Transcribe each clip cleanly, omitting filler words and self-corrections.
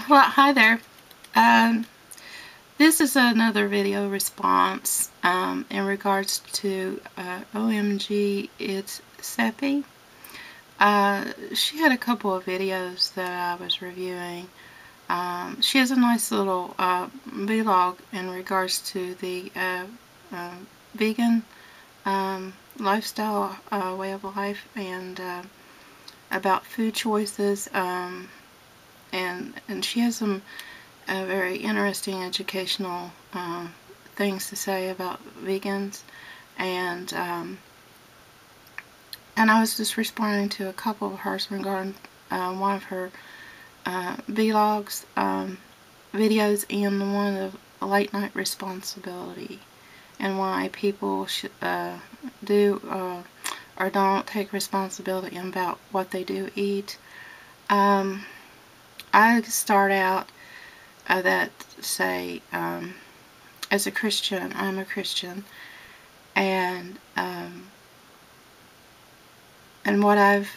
Well, hi there. This is another video response in regards to OMG, it's Seppi. She had a couple of videos that I was reviewing. She has a nice little vlog in regards to the vegan lifestyle, way of life, and about food choices. And she has some very interesting educational things to say about vegans, and I was just responding to a couple of hers regarding one of her vlogs, videos, and the one of late night responsibility, and why people should do or don't take responsibility about what they do eat. I start out that say, as a Christian, I'm a Christian, and what I've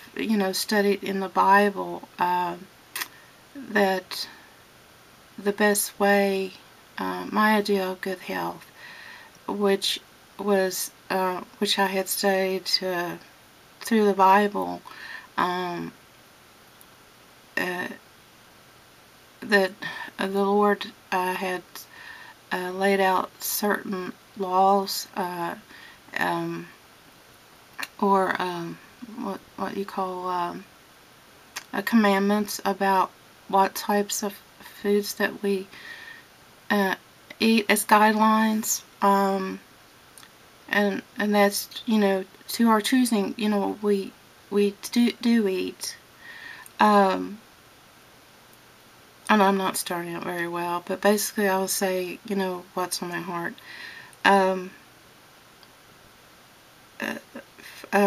studied in the Bible, that the best way, my idea of good health, which I had studied through the Bible, that the Lord had laid out certain laws, or what you call commandments about what types of foods that we eat as guidelines, and that's to our choosing we do eat. And I'm not starting out very well, but basically I'll say, what's on my heart.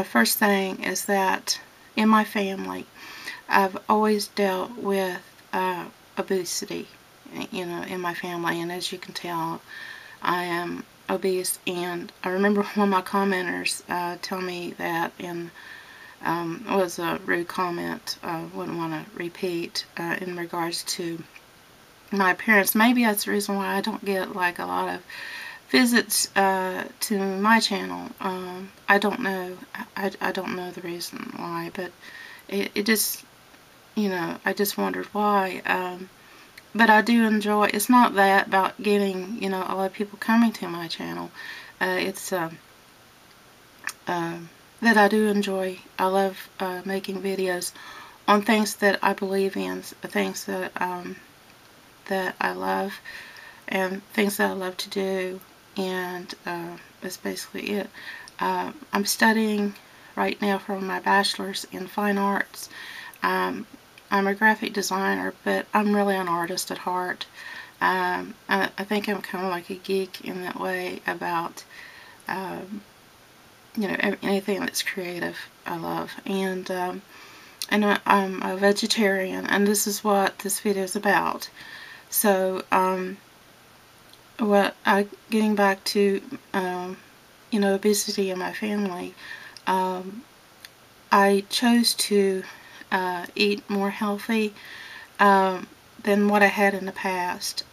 First thing is that in my family, I've always dealt with obesity, in my family, and as you can tell, I am obese. And I remember one of my commenters tell me that, and it was a rude comment I wouldn't want to repeat, in regards to my appearance. Maybe that's the reason why I don't get like a lot of visits to my channel. I don't know. I don't know the reason why, but it just, I just wondered why. But I do enjoy, it's not that about getting, a lot of people coming to my channel. It's that I do enjoy. I love making videos on things that I believe in, things that that I love, and things that I love to do, and that's basically it. I'm studying right now for my bachelor's in fine arts. I'm a graphic designer, but I'm really an artist at heart. I think I'm kind of like a geek in that way about anything that's creative I love. And I'm a vegetarian, and this is what this video is about. So getting back to obesity in my family, I chose to eat more healthy than what I had in the past,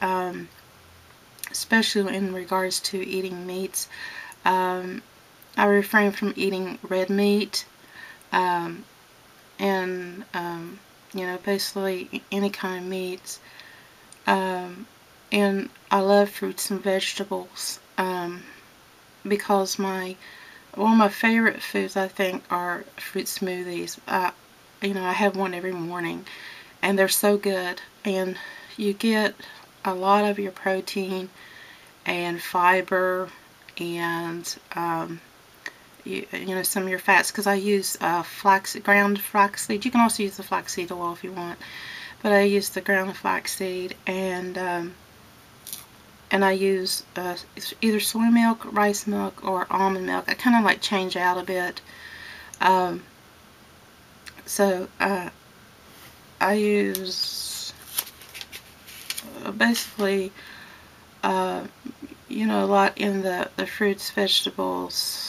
especially in regards to eating meats. I refrain from eating red meat, and basically any kind of meats. And I love fruits and vegetables, because one of my favorite foods, I think, are fruit smoothies. I have one every morning, and they're so good, and you get a lot of your protein and fiber, and some of your fats, because I use ground flaxseed. You can also use the flaxseed oil if you want, but I use the ground flaxseed, and I use either soy milk, rice milk, or almond milk. I kind of like change out a bit. So I use basically a lot in the fruits, vegetables,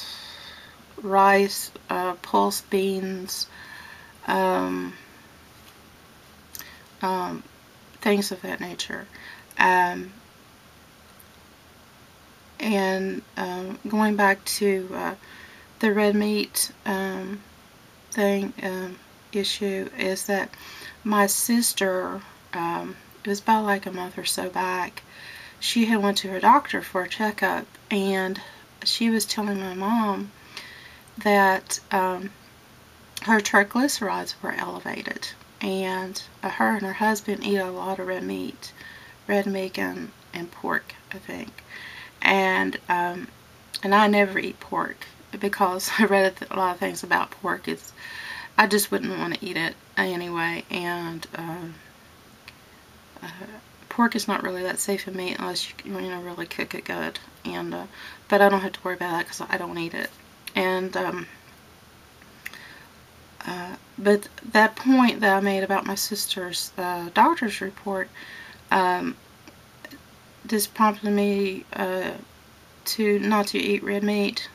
rice, pulse beans, things of that nature. And going back to the red meat thing, issue, is that my sister, it was about like a month or so back, she had went to her doctor for a checkup, and she was telling my mom that her triglycerides were elevated, and her and her husband eat a lot of red meat and pork, I think. And I never eat pork because I read a lot of things about pork. I just wouldn't want to eat it anyway, and pork is not really that safe in meat unless you really cook it good. And but I don't have to worry about that because I don't eat it. And but that point that I made about my sister's doctor's report, this prompted me to not to eat red meat,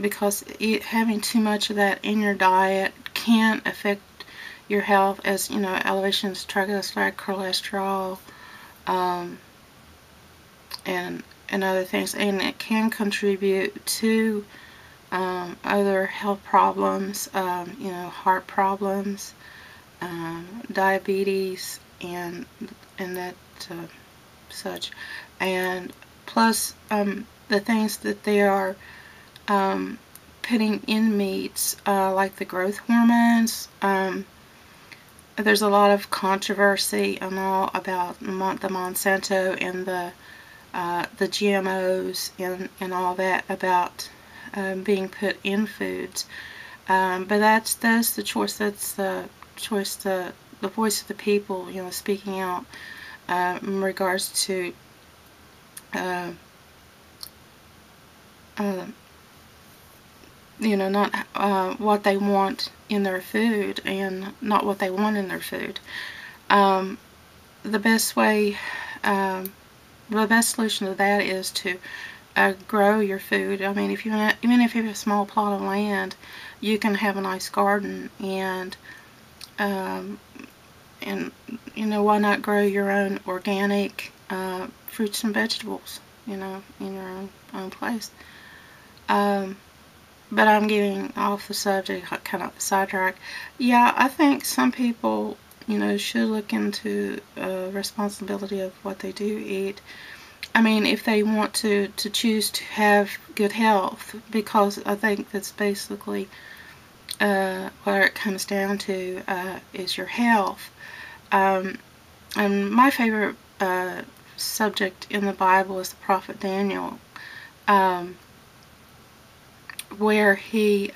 because having too much of that in your diet can affect your health, as you know, elevations of triglyceride, cholesterol, and other things, and it can contribute to other health problems, heart problems, diabetes, and that such. And plus the things that they are putting in meats, like the growth hormones. There's a lot of controversy and all about the Monsanto and the GMOs and all that about being put in foods. But that's the choice. That's the choice. The voice of the people, speaking out in regards to not what they want in their food, and not what they want in their food. The best way, the best solution to that is to grow your food. I mean, even if you have a small plot of land, you can have a nice garden, and why not grow your own organic fruits and vegetables, in your own place. But I'm getting off the subject, kind of sidetracked. Yeah, I think some people, should look into responsibility of what they do eat. I mean, if they want to choose to have good health, because I think that's basically what it comes down to, is your health. And my favorite subject in the Bible is the prophet Daniel, where he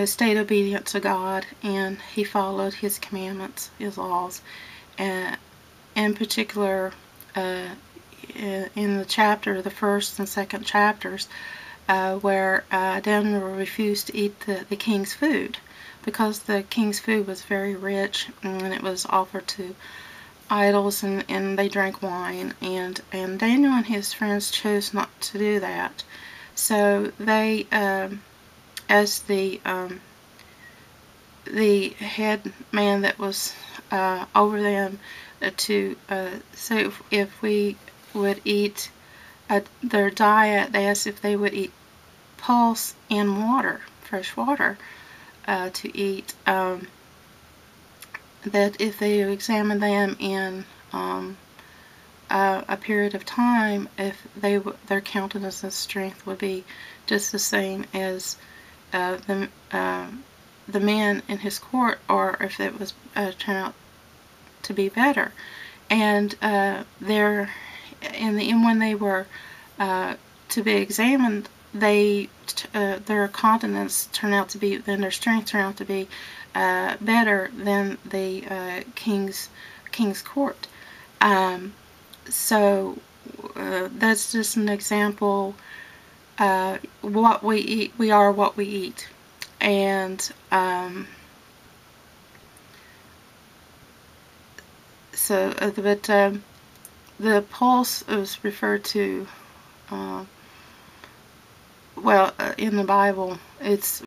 stayed obedient to God, and he followed his commandments, his laws. In particular, in the first and second chapters, where Daniel refused to eat the king's food, because the king's food was very rich, and it was offered to idols, and they drank wine, and Daniel and his friends chose not to do that. So they, as the head man that was over them, to say if we would eat their diet, they asked if they would eat pulse and water, fresh water, to eat. That if they examined them in a period of time, if their countenance and strength would be just the same as the men in his court, or if it was turn out to be better. And when they were to be examined, their countenance turned out to be, then their strength turned out to be better than the king's court. So that's just an example. What we eat, we are what we eat. And the pulse is referred to, in the Bible, it's